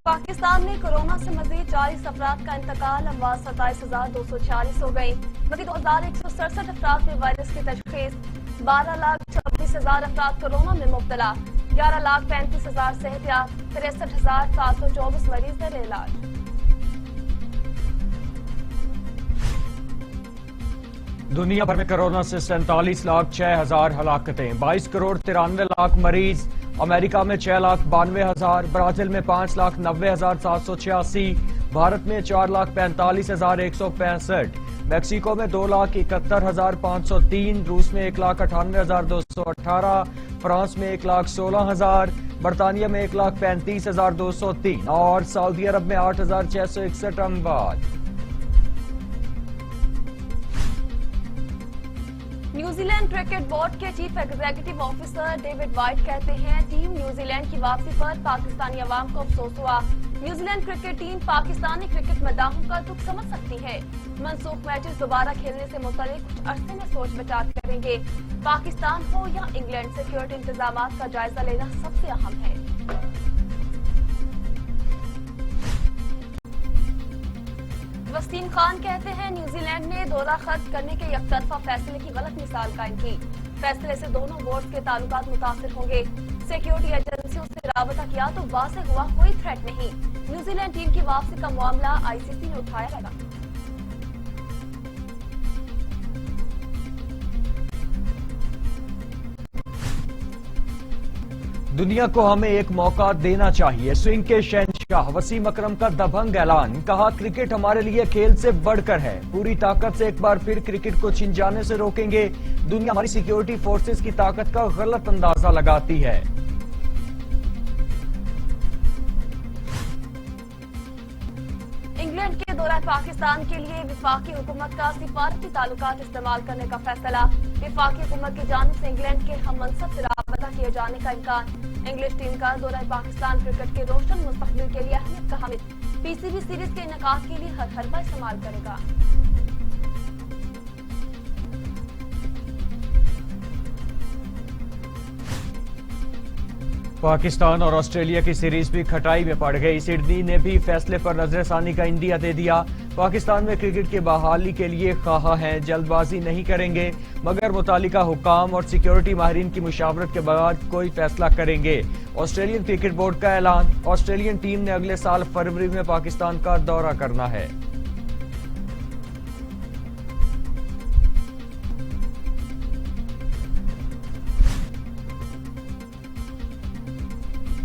पाकिस्तान में कोरोना से मजीद 40 अफराद का इंतकाल, अमवात 27,246 हो गई। मजीद 2,167 अफराद में वायरस की तशखीस, 12,26,000 अफराद कोरोना में मुब्तला, 11,35,000 सेहतियाब, 63,724 मरीज जेर इलाज। दुनिया भर में कोरोना से 47,06,000 हलाकतें, 22 करोड़ 93 लाख मरीज। अमेरिका में 6,92,000, ब्राजील में 5,90,786, भारत में 4,45,165, मैक्सिको में 2,71,503, रूस में 1,98,218, फ्रांस में 1,16,000, बरतानिया में 1,35,203 और सऊदी अरब में 8,661 अमवात। न्यूजीलैंड क्रिकेट बोर्ड के chief executive officer David white कहते हैं, टीम न्यूजीलैंड की वापसी पर पाकिस्तानी अवाम को अफसोस हुआ। New Zealand cricket team Pakistani cricket मदाहों का दुख समझ सकती है। मनसूख मैचेस दोबारा खेलने से मुतालिक कुछ अरसे में सोच विचार करेंगे। पाकिस्तान हो या इंग्लैंड, सिक्योरिटी इंतजामात का जायजा लेना सबसे अहम है। वसीम खान कहते हैं, न्यूजीलैंड ने दौरा खत्म करने के यकतरफा फैसले की गलत मिसाल कायम की। फैसले से दोनों बोर्ड के ताल्लुकात मुतासिर होंगे। सिक्योरिटी एजेंसियों से राबता किया तो वाज़ेह हुआ कोई थ्रेट नहीं। न्यूजीलैंड टीम की वापसी का मामला आईसीसी ने उठाया है। दुनिया को हमें एक मौका देना चाहिए, स्विंग के शहंशाह वसीम अकरम का दबंग ऐलान। कहा, क्रिकेट हमारे लिए खेल से बढ़कर है, पूरी ताकत से एक बार फिर क्रिकेट को छिन जाने से रोकेंगे। दुनिया हमारी सिक्योरिटी फोर्सेस की ताकत का गलत अंदाजा लगाती है। इंग्लैंड के दौरा पाकिस्तान के लिए विफाकी हुकूमत का सिफारती ताल्लुकात इस्तेमाल करने का फैसला। विफाकी हुकूमत की जानिब से इंग्लैंड के हम मनसब से राबता किए जाने का इम्कान। इंग्लिश टीम का दौरा पाकिस्तान क्रिकेट के रोशन मुस्तकबिल के लिए अहमियत का हामिल। पीसीबी सीरीज के इनेकाद के लिए हर हरबा इस्तेमाल करेगा। पाकिस्तान और ऑस्ट्रेलिया की सीरीज भी खटाई में पड़ गई। सिडनी ने भी फैसले पर नजरसानी का इंदिया दे दिया। पाकिस्तान में क्रिकेट की बहाली के लिए ख्वाह हैं, जल्दबाजी नहीं करेंगे, मगर मुतालिका हुकाम और सिक्योरिटी माहिरीन की मुशावरत के बाद कोई फैसला करेंगे। ऑस्ट्रेलियन क्रिकेट बोर्ड का ऐलान, ऑस्ट्रेलियन टीम ने अगले साल फरवरी में पाकिस्तान का दौरा करना है।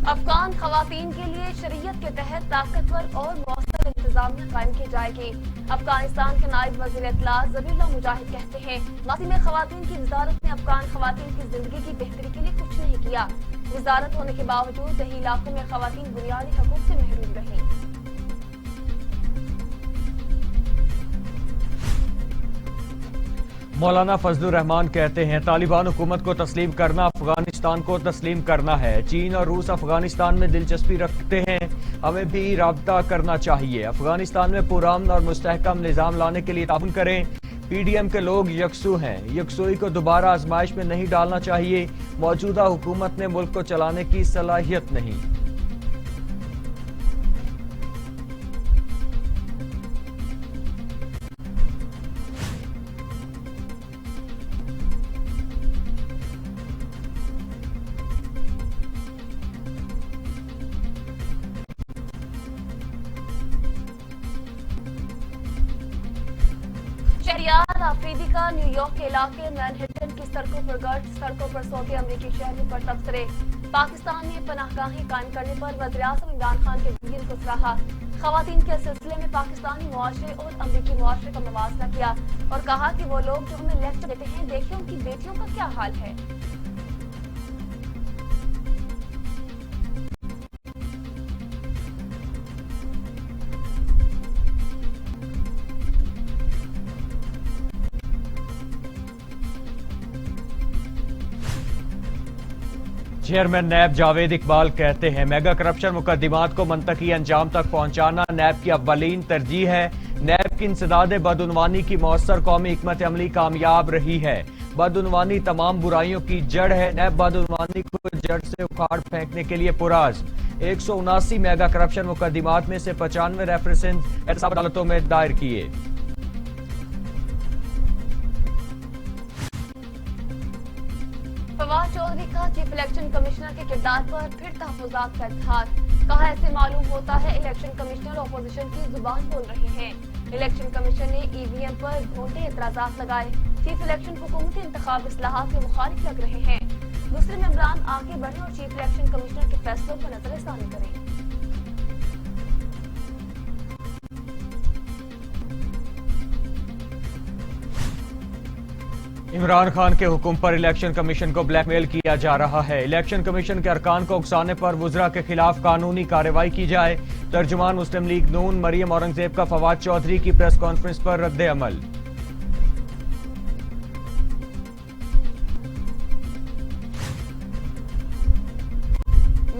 अफगान खवातीन के लिए शरीयत के तहत ताकतवर और मौसर इंतजामिया कायम की जाएगी। अफगानिस्तान के नायब वज़ीर इत्तलात ज़बीहुल्लाह मुजाहिद कहते हैं, माजी में खवातीन की वजारत ने अफगान खवातीन की जिंदगी की बेहतरी के लिए कुछ नहीं किया। वजारत होने के बावजूद दही इलाकों में खवातीन बुनियादी हकूक से महरूम रही। मौलाना फजलुर रहमान कहते हैं, तालिबान हुकूमत को तस्लीम करना अफगानिस्तान को तस्लीम करना है। चीन और रूस अफगानिस्तान में दिलचस्पी रखते हैं, हमें भी राब्ता करना चाहिए। अफगानिस्तान में पुरअमन और मुस्तहकम निजाम लाने के लिए ताउन करें। पीडीएम के लोग यकसू हैं, यकसुई को दोबारा आजमाइश में नहीं डालना चाहिए। मौजूदा हुकूमत ने मुल्क को चलाने की सलाहियत नहीं। शहरियार आफरीदी का न्यूयॉर्क के इलाके मैनहट्टन की सड़कों पर गर्द, सड़कों पर सौदे अमरीकी शहरों पर तबसरे। पाकिस्तान ने पनाहगाहें कायम करने पर वज़ीर-ए-आज़म इमरान खान के वीर को सराहा। खवातीन के सिलसिले में पाकिस्तानी मुआशरे और अमरीकी मुआशरे का मुवाज़ना किया और कहा कि वो लोग जो हमें लेक्चर देते हैं, देखिए उनकी बेटियों का क्या हाल है। चेयरमैन नैब जावेद इकबाल कहते हैं, मेगा करप्शन मुकदमात को मंतकी अंजाम तक पहुंचाना नैब की अव्वलीन तरजीह है। नैब की इंसदाद बदउनवानी की मौसर कौमी हिकमत अमली कामयाब रही है। बदउनवानी तमाम बुराइयों की जड़ है। नैब बदउनवानी को जड़ से उखाड़ फेंकने के लिए पुराज। 179 मेगा करप्शन मुकदमात में से 95 रेफरेंसेस एहतसाब अदालतों में दायर किए। फवाद चौधरी का चीफ इलेक्शन कमिश्नर के किरदार पर फिर तहफ्फुज़ात का इजहार। कहा, ऐसे मालूम होता है इलेक्शन कमिश्नर अपोजिशन की जुबान बोल रहे हैं। इलेक्शन कमीशन ने ईवीएम पर झूठे एतराजात लगाए। चीफ इलेक्शन हुकूमती इंतखाब इस्लाहात के मुखालिफ लग रहे हैं। दूसरे मेंबरान आगे बढ़े और चीफ इलेक्शन कमिश्नर के फैसलों पर नजरसानी करें। इमरान खान के हुक्म पर इलेक्शन कमीशन को ब्लैकमेल किया जा रहा है। इलेक्शन कमीशन के अरकान को उकसाने पर वुज़रा के खिलाफ कानूनी कार्रवाई की जाए। तर्जुमान मुस्लिम लीग नून मरियम औरंगजेब का फवाद चौधरी की प्रेस कॉन्फ्रेंस पर रद्द अमल।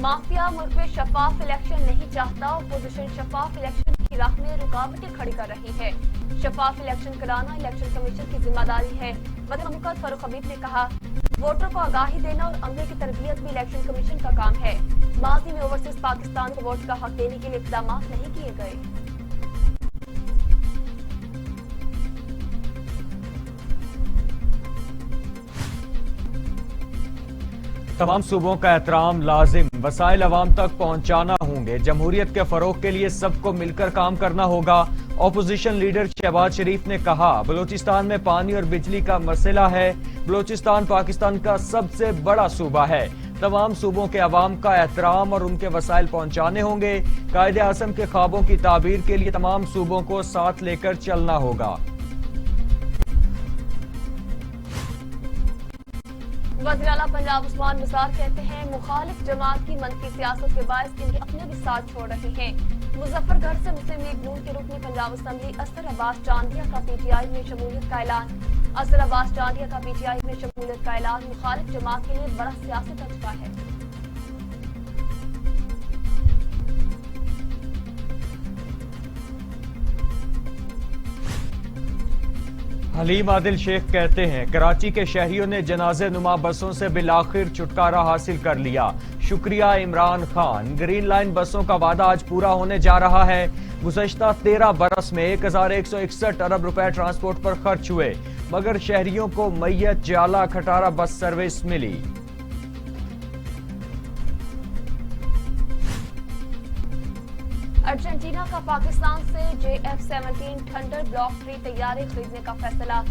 माफिया मुल्क में शफाफ इलेक्शन नहीं चाहता। अपोजिशन शफाफ इलेक्शन की राह में रुकावटें खड़ी कर रही है। शफाफ इलेक्शन कराना इलेक्शन कमीशन की जिम्मेदारी है। वज़ीर मुमलिकत फारूक हबीब ने कहा, वोटर को आगाही देना और अमले की तरबियत भी इलेक्शन कमीशन का काम है। माजी में ओवरसीज पाकिस्तान को वोट का हक देने के लिए इक़दाम नहीं किए गए। तमाम सूबों का एहतराम लाजिम, वसाइल अवाम तक पहुंचाना होंगे। जमहूरियत के फरोग के लिए सबको मिलकर काम करना होगा। ऑपोजिशन लीडर शहबाज शरीफ ने कहा, बलूचिस्तान में पानी और बिजली का मसला है। बलूचिस्तान पाकिस्तान का सबसे बड़ा सूबा है। तमाम सूबों के अवाम का एहतराम और उनके वसाइल पहुंचाने होंगे। कायदे आज़म के ख्वाबों की ताबीर के लिए तमाम सूबों को साथ लेकर चलना होगा। वज़ीर आला पंजाब उस्मान निसार कहते हैं, मुखालिफ जमात की मनफी सियासत के बायस इनके अपने भी साथ छोड़ रहे हैं। मुजफ्फरगढ़ से मुस्लिम लीग नून के रुकन पंजाब असेंबली असगर अब्बास चांदिया का पीटीआई में शमूलियत का ऐलान। असगर अब्बास चांदिया का पीटीआई में शमूलियत का ऐलान मुखालिफ जमात के लिए बड़ा सियासी धचका है। हलीम आदिल शेख कहते हैं, कराची के शहरियों ने जनाजे नुमा बसों से बिलाखिर छुटकारा हासिल कर लिया। शुक्रिया इमरान खान। ग्रीन लाइन बसों का वादा आज पूरा होने जा रहा है। गुज़श्ता 13 बरस में 1161 अरब रुपए ट्रांसपोर्ट पर खर्च हुए, मगर शहरियों को मैयत जाला खटारा बस सर्विस मिली। अर्जेंटीना का पाकिस्तान से JF-17 थंडर ब्लॉक 3 तैयारे खरीदने का फैसला।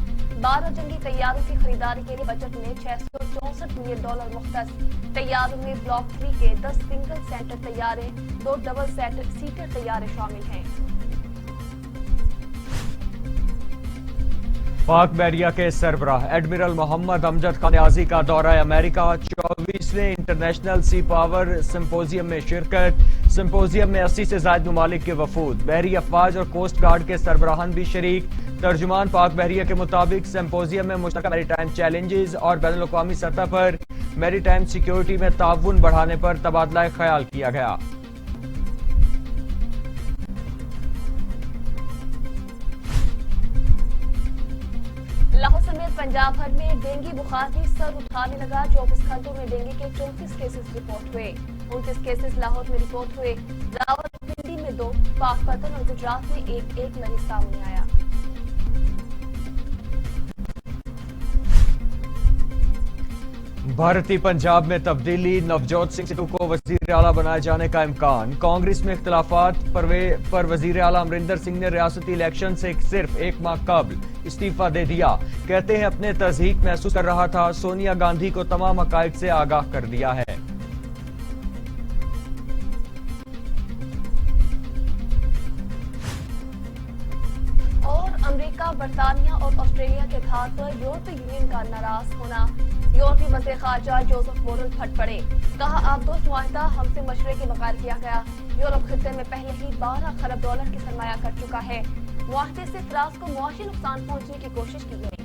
12 जंगी तैयारों की खरीदारी के लिए बजट में $664 मिलियन मुख्तस। तैयारों में ब्लॉक 3 के 10 सिंगल सेंटर तैयारे, 2 डबल सीटर तैयारे शामिल हैं। पाक बहरिया के सरबराह एडमिरल मोहम्मद अमजद खान न्याजी का दौरा अमेरिका। 24वें इंटरनेशनल सी पावर सिंपोजियम में शिरकत। सिंपोजियम में 80 से ज्यादा ममालिक के वफूद, बहरी अफवाज और कोस्ट गार्ड के सरबराहान भी शरीक। तर्जुमान पाक बहरिया के मुताबिक सिंपोजियम में मुश्तरका मैरीटाइम चैलेंजेस और बैनुल-अक़वामी सतह पर मैरीटाइम सिक्योरिटी में ताउन बढ़ाने पर तबादला ख्याल किया गया। लाहौर समेत पंजाब भर में डेंगू बुखार भी सर उठाने लगा। 24 घंटों में डेंगू के 34 केसेस रिपोर्ट हुए। 29 केसेस लाहौर में रिपोर्ट हुए। रावलपिंडी में 2, पाकपतन और गुजरात में एक मरीज सामने आया। भारतीय पंजाब में तब्दीली, नवजोत सिंह सिद्धू को वजीर आला बनाए जाने का इम्कान। कांग्रेस में इख्तलाफात पर वजीर आला अमरिंदर सिंह ने रियासती इलेक्शन से सिर्फ 1 माह कबल इस्तीफा दे दिया। कहते हैं अपने तज़हीक महसूस कर रहा था। सोनिया गांधी को तमाम हकायक से आगाह कर दिया है। और अमेरिका, बरतानिया और ऑस्ट्रेलिया के धार पर यूरोपीय यूनियन का नाराज होना। यूरोपीय वज़ीर ख़ारजा जोसेफ बोरेल फट पड़े। कहा, आबदोश मुआहिदा हमसे मशवरे के बगैर किया गया। यूरोप खित्ते में पहले ही $12 खरब की सरमाया कर चुका है। मुआहिदे से फ्रांस को मुआशी नुकसान पहुंचने की कोशिश की गई।